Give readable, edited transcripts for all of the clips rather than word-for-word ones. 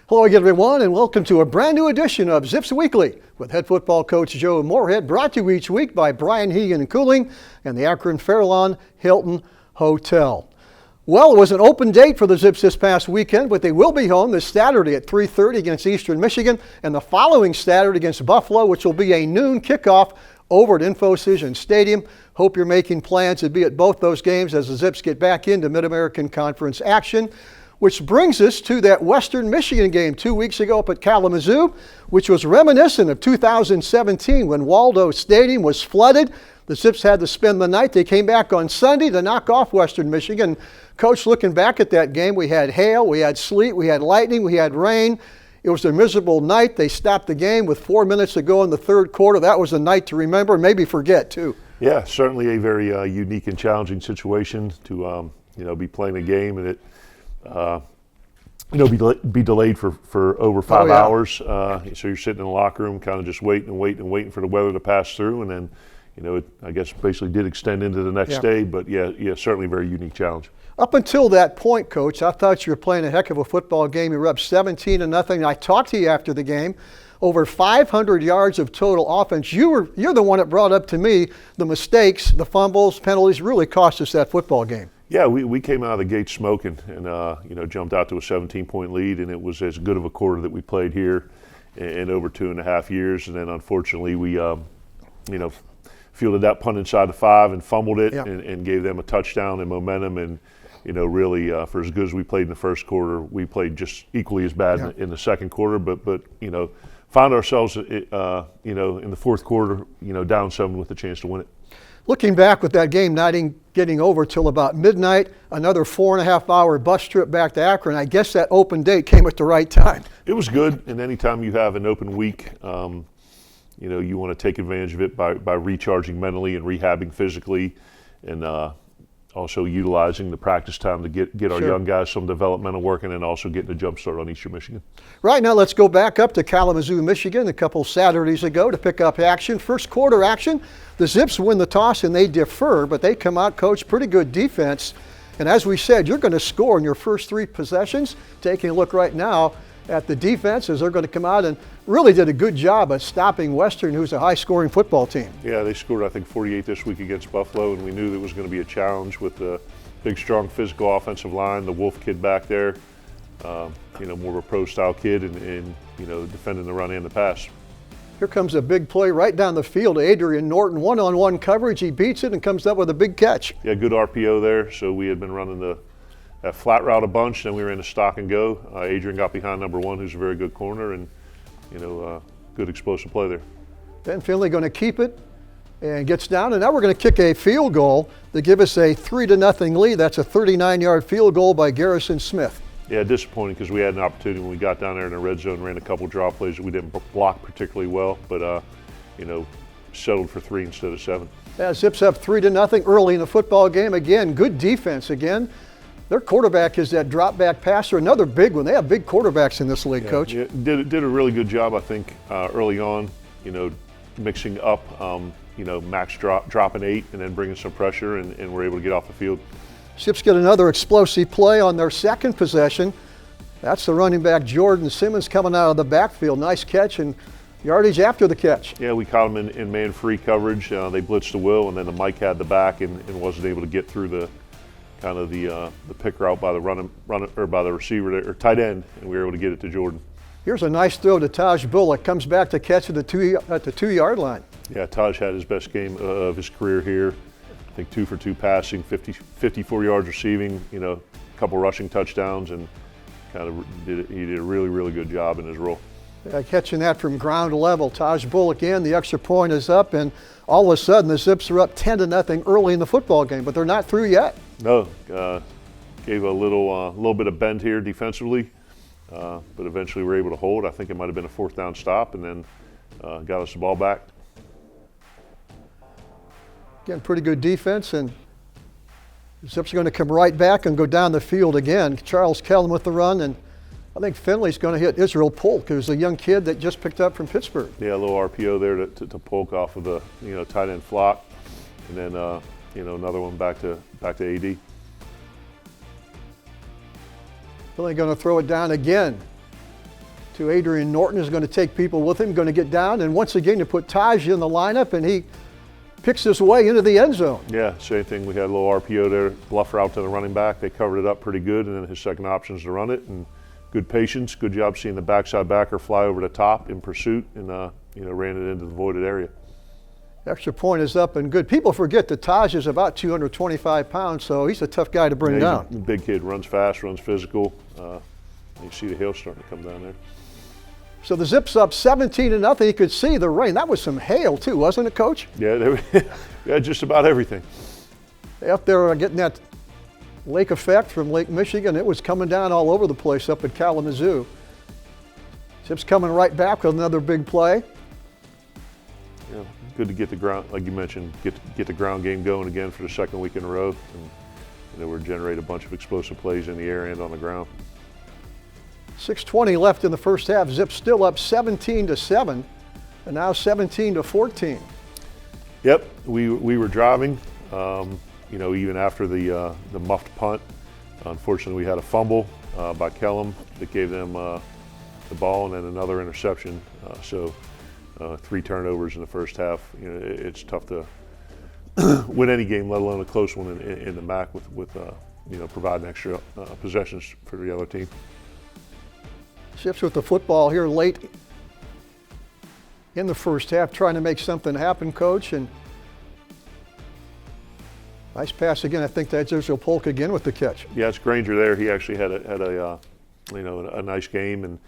Hello again, everyone, and welcome to a brand new edition of Zips Weekly with head football coach Joe Moorhead, brought to you each week by Brian Hegan Cooling and the Akron Fairlawn Hilton Hotel. Well, it was an open date for the Zips this past weekend, but they will be home this Saturday at 3:30 against Eastern Michigan and the following Saturday against Buffalo, which will be a noon kickoff over at InfoCision Stadium. Hope you're making plans to be at both those games as the Zips get back into Mid-American Conference action. Which brings us to that Western Michigan game 2 weeks ago up at Kalamazoo, which was reminiscent of 2017 when Waldo Stadium was flooded. The Zips had to spend the night. They came back on Sunday to knock off Western Michigan. Coach, looking back at that game, we had hail, we had sleet, we had lightning, we had rain. It was a miserable night. They stopped the game with 4 minutes to go in the third quarter. That was a night to remember and maybe forget, too. Yeah, certainly a very unique and challenging situation to be playing a game and it be delayed for over 5 hours. So you're sitting in the locker room kind of just waiting for the weather to pass through. And then, I guess basically did extend into the next day. But yeah, certainly a very unique challenge. Up until that point, Coach, I thought you were playing a heck of a football game. You were up 17-0. I talked to you after the game. Over 500 yards of total offense. You're the one that brought up to me the mistakes, the fumbles, penalties really cost us that football game. Yeah, we came out of the gate smoking and, jumped out to a 17-point lead, and it was as good of a quarter that we played here in over 2.5 years. And then unfortunately we, fielded that punt inside the 5 and fumbled it and gave them a touchdown and momentum. And, really for as good as we played in the first quarter, we played just equally as bad in the second quarter. But found ourselves, in the fourth quarter, down 7 with a chance to win it. Looking back with that game not getting over till about midnight, another 4.5-hour bus trip back to Akron, I guess that open date came at the right time. It was good, and anytime you have an open week, you want to take advantage of it by recharging mentally and rehabbing physically, and also utilizing the practice time to get our young guys some developmental work, and then also getting a jump start on Eastern Michigan. Right now, let's go back up to Kalamazoo, Michigan, a couple Saturdays ago to pick up action. First quarter action, the Zips win the toss and they defer, but they come out, Coach, pretty good defense. And as we said, you're going to score in your first 3 possessions. Taking a look right now at the defense as they're going to come out and really did a good job of stopping Western, who's a high-scoring football team. Yeah, they scored, I think, 48 this week against Buffalo, and we knew that was going to be a challenge with the big, strong, physical offensive line, the Wolf kid back there, more of a pro-style kid, and defending the run and the pass. Here comes a big play right down the field. Adrian Norton, one-on-one coverage. He beats it and comes up with a big catch. Yeah, good RPO there. So we had been running that flat route a bunch, then we were in a stock and go. Adrian got behind number 1, who's a very good corner, and good explosive play there. Ben Finley going to keep it and gets down, and now we're going to kick a field goal to give us a 3-0 lead. That's a 39-yard field goal by Garrison Smith. Yeah, disappointing because we had an opportunity when we got down there in the red zone, ran a couple draw plays that we didn't block particularly well, but settled for 3 instead of 7. Yeah, Zips up 3-0 early in the football game. Again, good defense again. Their quarterback is that drop back passer, another big one. They have big quarterbacks in this league, Coach. Yeah, did a really good job, I think, early on, mixing up, max dropping 8 and then bringing some pressure, and we're able to get off the field. Zips get another explosive play on their second possession. That's the running back Jordan Simmons coming out of the backfield. Nice catch and yardage after the catch. Yeah, we caught him in man-free coverage. They blitzed the will, and then the Mike had the back and wasn't able to get through the pick route by the by the receiver or tight end, and we were able to get it to Jordan. Here's a nice throw to Taj Bullock. Comes back to catch at the 2-yard line. Yeah, Taj had his best game of his career here. I think 2 for 2 passing, 54 yards receiving, a couple rushing touchdowns, and he did a really, really good job in his role. Yeah, catching that from ground level. Taj Bullock in, the extra point is up, and all of a sudden the Zips are up 10-0 early in the football game, but they're not through yet. No, gave a little bit of bend here defensively, but eventually we were able to hold. I think it might have been a 4th down stop, and then got us the ball back. Again, pretty good defense, and the Zips are going to come right back and go down the field again. Charles Kellen with the run, and I think Finley's going to hit Israel Polk, who's a young kid that just picked up from Pittsburgh. Yeah, a little RPO there to Polk off of the tight end flock, and then another one back to AD. Finley going to throw it down again. to Adrian Norton, is going to take people with him, going to get down, and once again to put Taj in the lineup, and he picks his way into the end zone. Yeah, same thing. We had a little RPO there, bluff route to the running back. They covered it up pretty good, and then his second option is to run it. And good patience, good job seeing the backside backer fly over the top in pursuit, and ran it into the voided area. Extra point is up and good. People forget that Taj is about 225 pounds, so he's a tough guy to bring down. He's a big kid, runs fast, runs physical. You see the hail starting to come down there. So the Zips up 17-0. You could see the rain. That was some hail too, wasn't it, Coach? Yeah, yeah, just about everything. Up there getting that lake effect from Lake Michigan. It was coming down all over the place up at Kalamazoo. Zips coming right back with another big play. Yeah, good to get the ground, like you mentioned, get the ground game going again for the second week in a row. And we're generating a bunch of explosive plays in the air and on the ground. 6:20 left in the first half. Zips still up 17-7, and now 17-14. Yep, we were driving. Even after the muffed punt, unfortunately we had a fumble by Kellum that gave them the ball, and then another interception. So 3 turnovers in the first half. It's tough to win any game, let alone a close one in the MAC with providing extra possessions for the other team. Zips with the football here late in the first half, trying to make something happen, Coach. And nice pass again. I think that's Israel Polk again with the catch. Yeah, it's Granger there. He actually had a nice game, and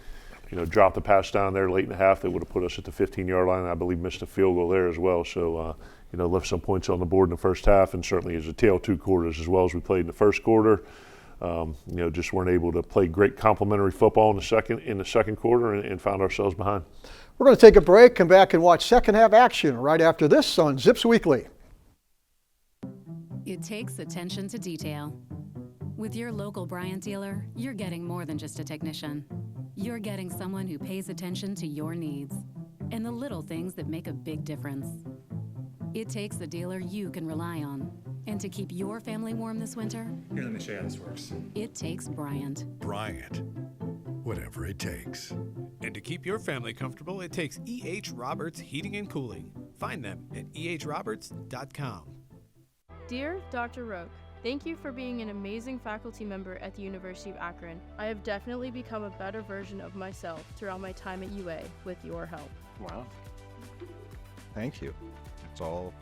dropped the pass down there late in the half that would have put us at the 15-yard line. I believe missed a field goal there as well. So left some points on the board in the first half, and certainly as a tail 2 quarters as well as we played in the first quarter. Just weren't able to play great complementary football in the second quarter, and found ourselves behind. We're going to take a break, come back and watch second half action right after this on Zips Weekly. It takes attention to detail. With your local Bryant dealer, you're getting more than just a technician. You're getting someone who pays attention to your needs and the little things that make a big difference. It takes a dealer you can rely on. And to keep your family warm this winter, here, let me show you how this works. It takes Bryant. Bryant, whatever it takes. And to keep your family comfortable, it takes E.H. Roberts Heating and Cooling. Find them at ehroberts.com. Dear Dr. Roque, thank you for being an amazing faculty member at the University of Akron. I have definitely become a better version of myself throughout my time at UA with your help. Wow. Thank you. It's all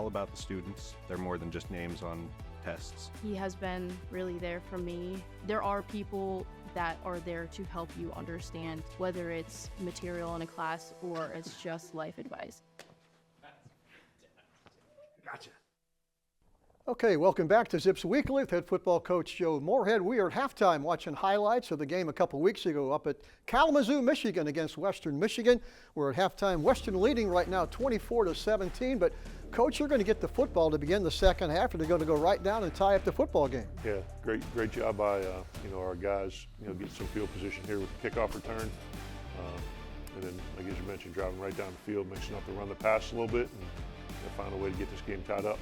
about the students. They're more than just names on tests. He has been really there for me. There are people that are there to help you understand, whether it's material in a class or it's just life advice. Gotcha. Okay, welcome back to Zips Weekly with head football coach Joe Moorhead. We are at halftime watching highlights of the game a couple weeks ago up at Kalamazoo, Michigan against Western Michigan. We're at halftime. Western leading right now 24-17, but Coach, you're going to get the football to begin the second half, and they're going to go right down and tie up the football game. Yeah, great job by our guys. Getting some field position here with the kickoff return, and then, like as you mentioned, driving right down the field, mixing up the run, the pass a little bit, and find a way to get this game tied up.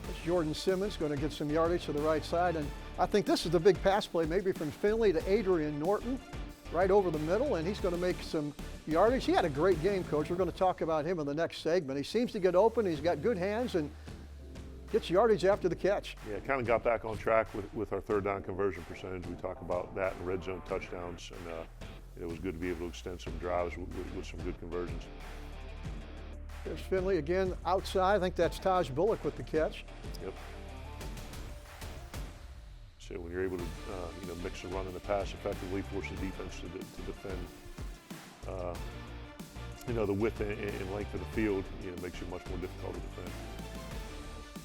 It's Jordan Simmons going to get some yardage to the right side, and I think this is the big pass play, maybe from Finley to Adrian Norton, right over the middle, and he's going to make some yardage. He had a great game, Coach. We're going to talk about him in the next segment. He seems to get open. He's got good hands and gets yardage after the catch. Yeah, kind of got back on track with our third down conversion percentage. We talk about that and red zone touchdowns, and it was good to be able to extend some drives with some good conversions. There's Finley again outside. I think that's Taj Bullock with the catch. Yep. So when you're able to mix the run and the pass effectively, force the defense to defend the width and length of the field, makes it much more difficult to defend.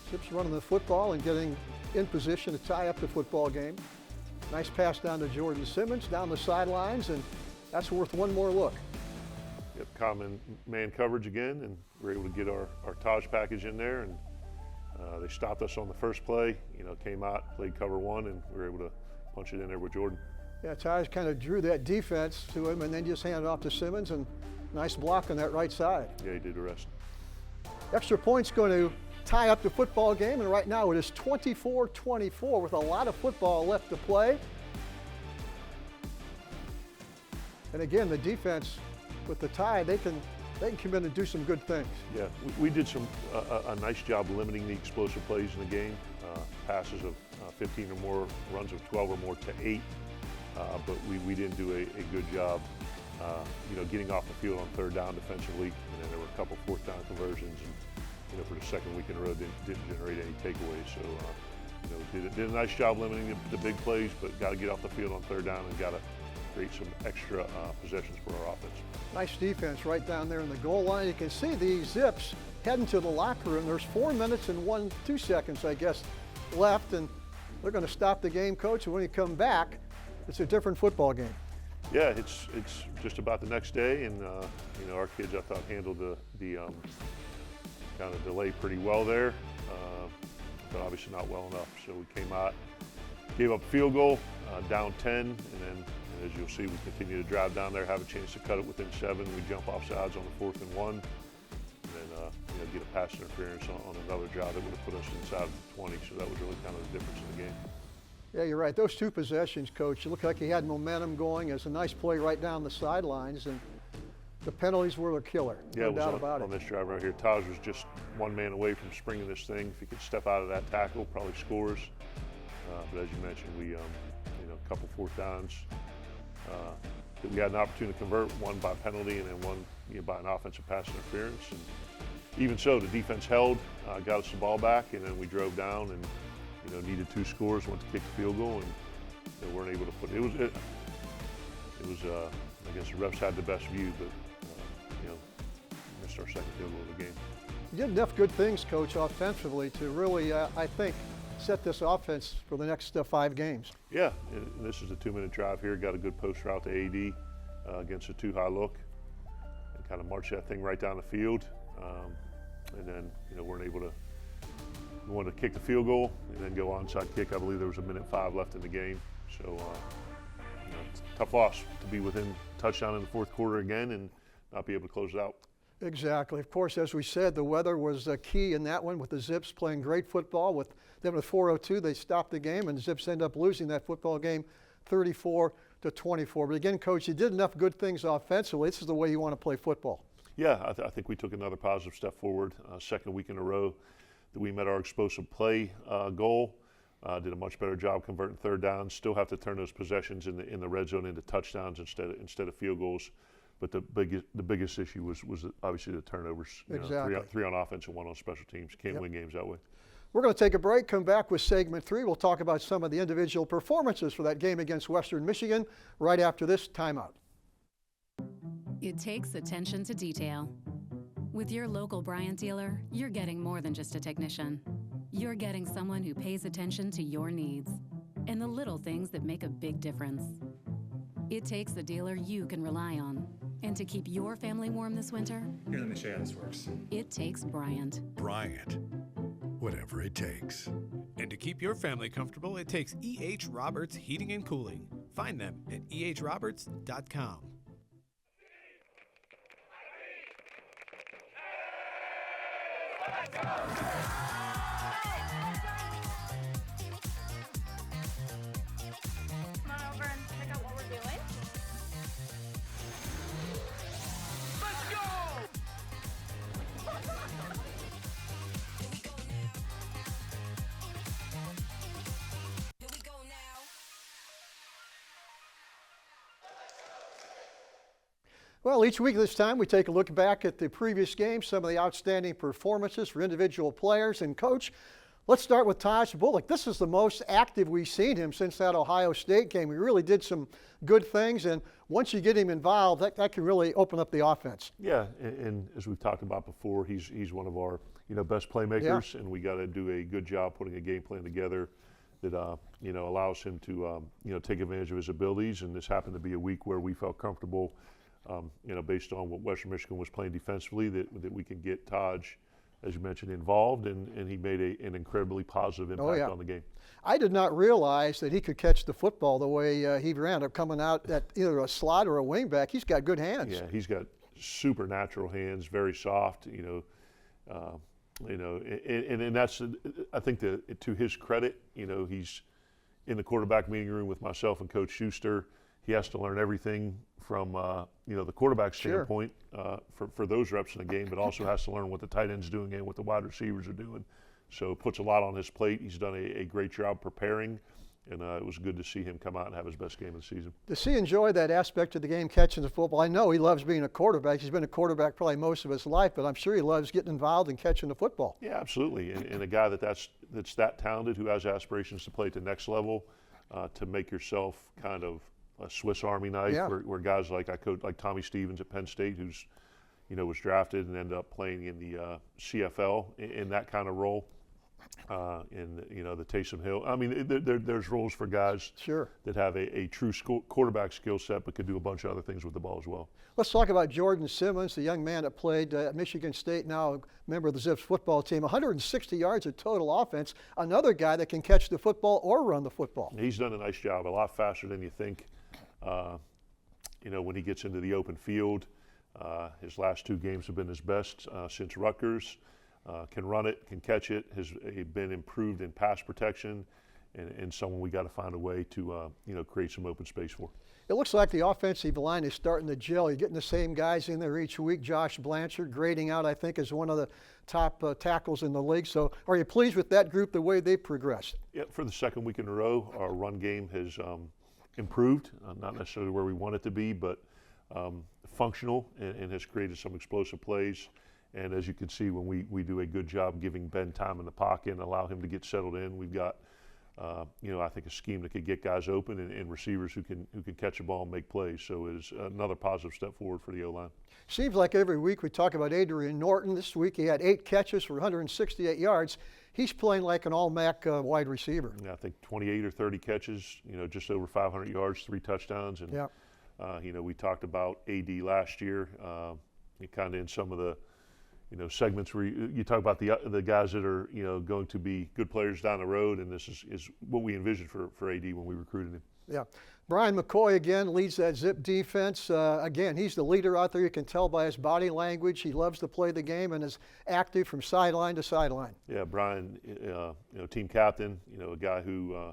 Zips running the football and getting in position to tie up the football game. Nice pass down to Jordan Simmons down the sidelines, and that's worth one more look. Yep, common man coverage again, and we're able to get our Taj package in there, and they stopped us on the first play. Came out, played cover one, and we were able to punch it in there with Jordan. Yeah, Taj kind of drew that defense to him and then just handed it off to Simmons, and nice block on that right side. Yeah, he did the rest. Extra point's going to tie up the football game, and right now it is 24-24 with a lot of football left to play. And again, the defense with the tie, they can come in and do some good things. Yeah, we did a nice job limiting the explosive plays in the game. Passes of 15 or more, runs of 12 or more to 8. But we didn't do a good job, getting off the field on third down defensively. And then there were a couple fourth down conversions, and for the second week in a row didn't generate any takeaways. So did a nice job limiting the big plays, but got to get off the field on third down and got to create some extra possessions for our offense. Nice defense right down there in the goal line. You can see the Zips heading to the locker room. There's 4 minutes and 2 seconds, I guess, left, and they're going to stop the game, Coach. And when you come back, it's a different football game. Yeah, it's just about the next day, and our kids, I thought, handled the kind of delay pretty well there, but obviously not well enough. So we came out, gave up a field goal, down 10, and then, as you'll see, we continue to drive down there, have a chance to cut it within 7. We jump off sides on the 4th and 1, and then get a pass interference on another drive that would have put us inside of the 20. So that was really kind of the difference in the game. Yeah, you're right. Those 2 possessions, Coach, it looked like he had momentum going. It's a nice play right down the sidelines, and the penalties were a killer. Yeah, no it doubt was about on it. this drive right here. Taj was just one man away from springing this thing. If he could step out of that tackle, probably scores. But as you mentioned, we, a couple fourth downs that we had an opportunity to convert, one by penalty and then one by an offensive pass interference. And even so, the defense held, got us the ball back, and then we drove down and needed 2 scores, went to kick the field goal, and weren't able to put it. It was I guess the refs had the best view, but missed our second field goal of the game. You did enough good things, Coach, offensively to really, I think, set this offense for the next 5 games. Yeah, and this is a 2-minute drive here. Got a good post route to AD against a 2-high look, and kind of march that thing right down the field. And then weren't able to. We wanted to kick the field goal and then go onside kick. I believe there was 1:05 left in the game. So it's a tough loss to be within touchdown in the 4th quarter again and not be able to close it out. Exactly. Of course, as we said, the weather was key in that one with the Zips playing great football. With 4:02, they stopped the game, and the Zips end up losing that football game 34-24. But again, Coach, you did enough good things offensively. This is the way you want to play football. Yeah, I think we took another positive step forward. Second week in a row that we met our explosive play goal. Did a much better job converting third downs. Still have to turn those possessions in the red zone into touchdowns instead of field goals. But the biggest issue was obviously the turnovers. Exactly. Three on offense and 1 on special teams. Can't win games that way. We're going to take a break, come back with segment 3. We'll talk about some of the individual performances for that game against Western Michigan right after this timeout. It takes attention to detail. With your local Bryant dealer, you're getting more than just a technician. You're getting someone who pays attention to your needs and the little things that make a big difference. It takes a dealer you can rely on. And to keep your family warm this winter, Here, let me show you how this works. it takes Bryant. Bryant, whatever it takes. And to keep your family comfortable, it takes E.H. Roberts Heating and Cooling. Find them at ehroberts.com. Come on over and check out what we're doing. Let's go! Well, each week this time we take a look back at the previous game, some of the outstanding performances for individual players. And Coach, let's start with Taj Bullock. This is the most active we've seen him since that Ohio State game. He really did some good things, and once you get him involved, that can really open up the offense. Yeah, and as we've talked about before, he's one of our best playmakers, and we got to do a good job putting a game plan together that allows him to take advantage of his abilities. And this happened to be a week where we felt comfortable. Based on what Western Michigan was playing defensively, that we can get Taj, as you mentioned, involved, and he made an incredibly positive impact on the game. I did not realize that he could catch the football the way he ran up coming out at either a slot or a wingback. He's got good hands. Yeah, he's got supernatural hands, very soft, and that's, I think, to his credit, he's in the quarterback meeting room with myself and Coach Schuster. he has to learn everything from the quarterback standpoint for those reps in the game, but also has to learn what the tight end's doing and what the wide receivers are doing. So it puts a lot on his plate. He's done a great job preparing, and it was good to see him come out and have his best game of the season. Does he enjoy that aspect of the game, catching the football? I know he loves being a quarterback. He's been a quarterback probably most of his life, but I'm sure he loves getting involved and catching the football. Yeah, absolutely. And a guy that's that talented, who has aspirations to play at the next level, to make yourself kind of a Swiss Army knife, where guys like Tommy Stevens at Penn State, who's was drafted and ended up playing in the CFL in that kind of role. In the Taysom Hill. I mean, there's roles for guys that have a true quarterback skill set, but could do a bunch of other things with the ball as well. Let's talk about Jordan Simmons, the young man that played at Michigan State, now a member of the Zips football team. 160 yards of total offense. Another guy that can catch the football or run the football. He's done a nice job, a lot faster than you think. When he gets into the open field, his last 2 games have been his best since Rutgers. Can run it, can catch it, has been improved in pass protection, and someone we got to find a way to create some open space for. It looks like the offensive line is starting to gel. You're getting the same guys in there each week. Josh Blanchard grading out, I think, as one of the top tackles in the league. So are you pleased with that group, the way they progressed? Yeah, for the second week in a row, our run game has improved. Not necessarily where we want it to be, but functional and has created some explosive plays. And as you can see, when we do a good job giving Ben time in the pocket and allow him to get settled in, we've got, I think, a scheme that could get guys open and receivers who can catch a ball and make plays. So it is another positive step forward for the O-line. Seems like every week we talk about Adrian Norton. This week he had 8 catches for 168 yards. He's playing like an all-MAC wide receiver. Yeah, I think 28 or 30 catches, just over 500 yards, 3 touchdowns. And, we talked about AD last year, kind of in some of the segments where you talk about the guys that are, going to be good players down the road, and this is what we envisioned for AD when we recruited him. Yeah. Brian McCoy, again, leads that Zip defense. Again, he's the leader out there. You can tell by his body language. He loves to play the game and is active from sideline to sideline. Yeah, Brian, team captain, a guy who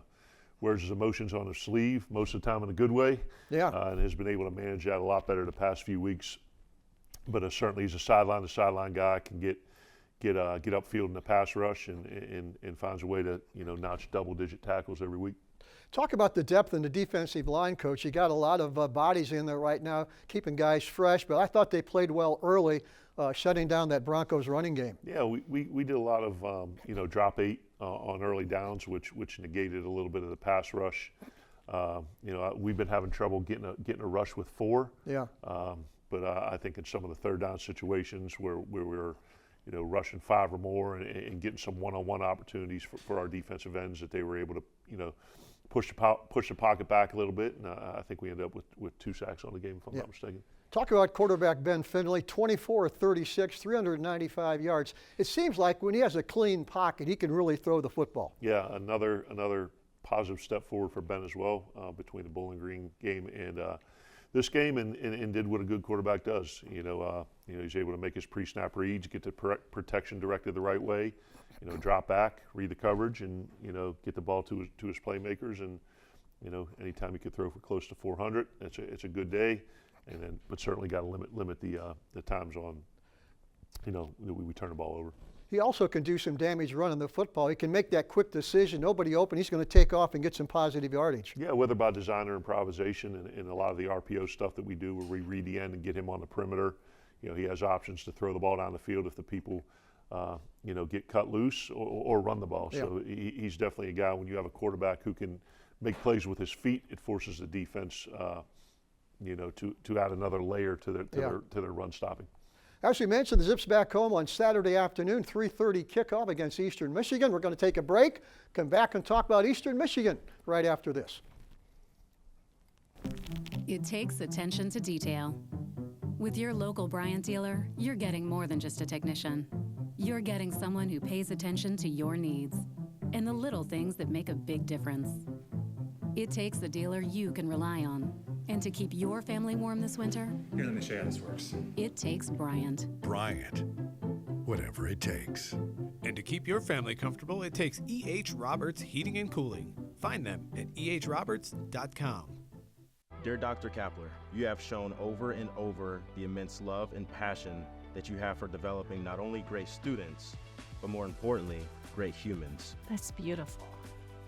wears his emotions on his sleeve most of the time in a good way. Yeah. And has been able to manage that a lot better the past few weeks. But certainly he's a sideline-to-sideline guy, can get upfield in the pass rush and finds a way to notch double-digit tackles every week. Talk about the depth in the defensive line, Coach. You got a lot of bodies in there right now, keeping guys fresh. But I thought they played well early, shutting down that Broncos running game. Yeah, we did a lot of drop 8 on early downs, which negated a little bit of the pass rush. We've been having trouble getting a rush with 4. Yeah. But I think in some of the third down situations where we're, rushing 5 or more and getting some one-on-one opportunities for our defensive ends, that they were able to, push the pocket back a little bit. And I think we ended up with 2 sacks on the game, if I'm not mistaken. Talk about quarterback Ben Finley, 24-36, 395 yards. It seems like when he has a clean pocket, he can really throw the football. Yeah, another positive step forward for Ben as well, between the Bowling Green game and this game, and did what a good quarterback does. He's able to make his pre-snap reads, get the protection directed the right way, drop back, read the coverage, and get the ball to his playmakers. And anytime he could throw for close to 400, it's a good day. But certainly got to limit the times on that we turn the ball over. He also can do some damage running the football. He can make that quick decision. Nobody open. He's going to take off and get some positive yardage. Yeah, whether by design or improvisation, and a lot of the RPO stuff that we do where we read the end and get him on the perimeter. He has options to throw the ball down the field if the people, get cut loose or run the ball. Yeah. So he's definitely a guy, when you have a quarterback who can make plays with his feet, it forces the defense, to add another layer to their run stopping. As we mentioned, the Zips back home on Saturday afternoon, 3:30 kickoff against Eastern Michigan. We're going to take a break, come back and talk about Eastern Michigan right after this. It takes attention to detail. With your local Bryant dealer, you're getting more than just a technician. You're getting someone who pays attention to your needs and the little things that make a big difference. It takes a dealer you can rely on. And to keep your family warm this winter, Here, let me show you how this works. it takes Bryant. Bryant. Whatever it takes. And to keep your family comfortable, it takes E.H. Roberts Heating and Cooling. Find them at ehroberts.com. Dear Dr. Kapler, you have shown over and over the immense love and passion that you have for developing not only great students, but more importantly, great humans. That's beautiful.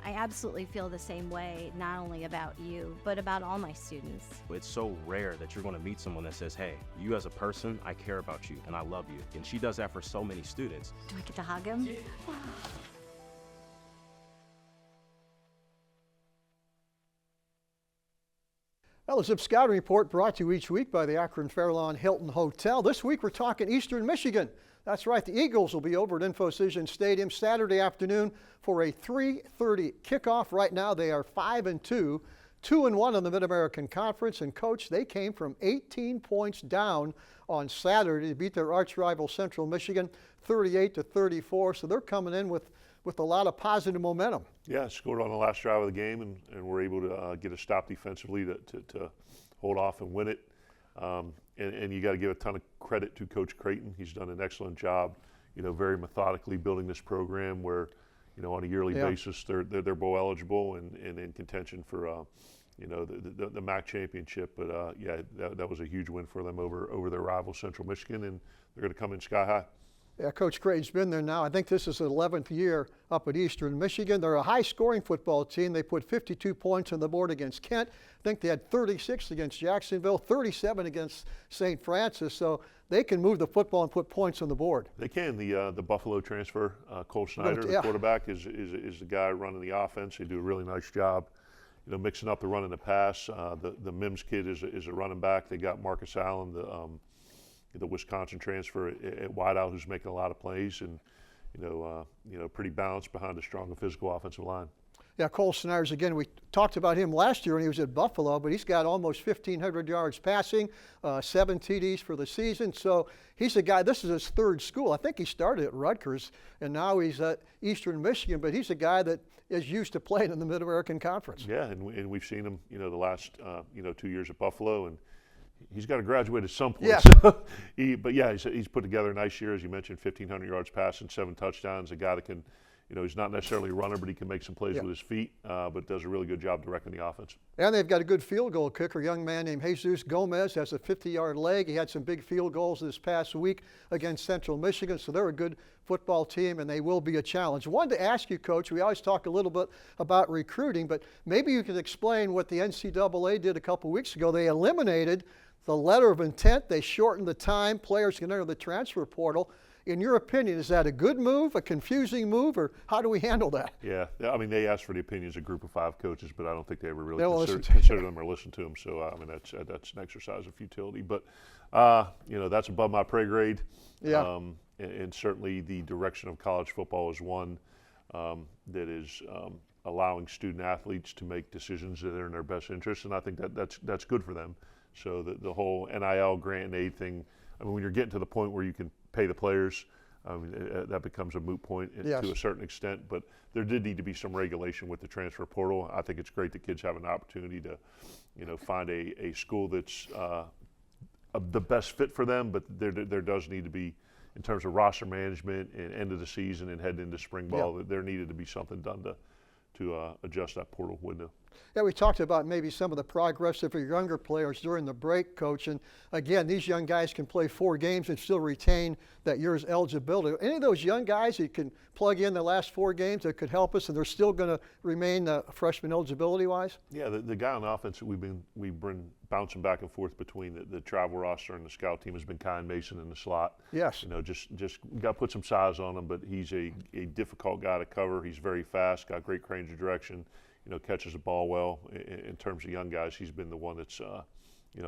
I absolutely feel the same way, not only about you, but about all my students. It's so rare that you're going to meet someone that says, hey, you as a person, I care about you and I love you. And she does that for so many students. Do I get to hug him? Well, the Zip Scouting Report brought to you each week by the Akron Fairlawn Hilton Hotel. This week we're talking Eastern Michigan. That's right, the Eagles will be over at InfoCision Stadium Saturday afternoon for a 3:30 kickoff. Right now they are 5-2, 2-1 in the Mid-American Conference. And coach, they came from 18 points down on Saturday to beat their arch rival Central Michigan 38-34. So they're coming in with a lot of positive momentum. Yeah, scored on the last drive of the game, and were able to get a stop defensively to hold off and win it. And you got to give a ton of credit to Coach Creighton. He's done an excellent job, very methodically building this program where, on a yearly basis they're bowl eligible and in contention for, the MAC championship. But that was a huge win for them over their rival Central Michigan, and they're going to come in sky high. Yeah, Coach Creighton's been there now. I think this is the 11th year up at Eastern Michigan. They're a high-scoring football team. They put 52 points on the board against Kent. I think they had 36 against Jacksonville, 37 against St. Francis. So they can move the football and put points on the board. They can. The Buffalo transfer, Cole Snyder, the quarterback, is the guy running the offense. They do a really nice job, mixing up the run and the pass. The Mims kid is a running back. They got Marcus Allen, the Wisconsin transfer at wideout, who's making a lot of plays, and pretty balanced behind a strong and physical offensive line. Yeah, Cole Snyder's, again, we talked about him last year when he was at Buffalo, but he's got almost 1,500 yards passing, 7 TDs for the season. So he's a guy, this is his third school. I think he started at Rutgers, and now he's at Eastern Michigan, but he's a guy that is used to playing in the Mid-American Conference. Yeah, and we've seen him, the last, 2 years at Buffalo, and he's got to graduate at some point. Yes. So he's put together a nice year, as you mentioned, 1,500 yards passing, 7 touchdowns. A guy that can, he's not necessarily a runner, but he can make some plays with his feet, but does a really good job directing the offense. And they've got a good field goal kicker, a young man named Jesus Gomez, has a 50-yard leg. He had some big field goals this past week against Central Michigan, so they're a good football team, and they will be a challenge. I wanted to ask you, Coach, we always talk a little bit about recruiting, but maybe you could explain what the NCAA did a couple weeks ago. They eliminated the letter of intent. They shortened the time players can enter the transfer portal. In your opinion, is that a good move, a confusing move, or how do we handle that? Yeah, I mean, they asked for the opinions of a group of 5 coaches, but I don't think they ever really consider them or listen to them. So, I mean, that's an exercise of futility. But, that's above my pay grade. Yeah. And certainly the direction of college football is one that is allowing student athletes to make decisions that are in their best interest, and I think that's good for them. So the whole NIL grant and aid thing, I mean, when you're getting to the point where you can pay the players, that becomes a moot point to a certain extent. But there did need to be some regulation with the transfer portal. I think it's great that kids have an opportunity to, find a school that's the best fit for them. But there does need to be, in terms of roster management and end of the season and heading into spring ball, that there needed to be something done to adjust that portal window. Yeah, we talked about maybe some of the progress of your younger players during the break, Coach. And again, these young guys can play 4 games and still retain that year's eligibility. Any of those young guys that can plug in the last 4 games that could help us, and they're still going to remain freshman eligibility-wise? Yeah, the guy on offense that we've been bouncing back and forth between the travel roster and the scout team has been Kyan Mason in the slot. Yes. Just got to put some size on him, but he's a difficult guy to cover. He's very fast, got great range of direction. Catches the ball well. In terms of young guys, he's been the one that's,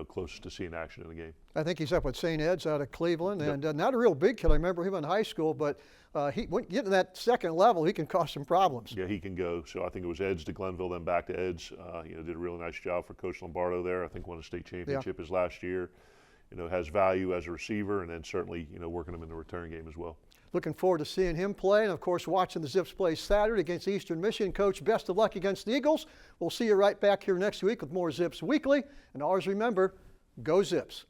closest to seeing action in the game. I think he's up with St. Ed's out of Cleveland, and not a real big kid. I remember him in high school, but when getting to that second level, he can cause some problems. Yeah, he can go. So I think it was Ed's to Glenville, then back to Ed's. Did a really nice job for Coach Lombardo there. I think won a state championship his last year. Has value as a receiver, and then certainly, working him in the return game as well. Looking forward to seeing him play, and of course watching the Zips play Saturday against Eastern Michigan. Coach, best of luck against the Eagles. We'll see you right back here next week with more Zips Weekly. And always remember, go Zips.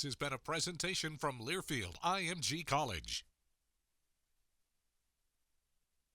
has been a presentation from Learfield IMG College.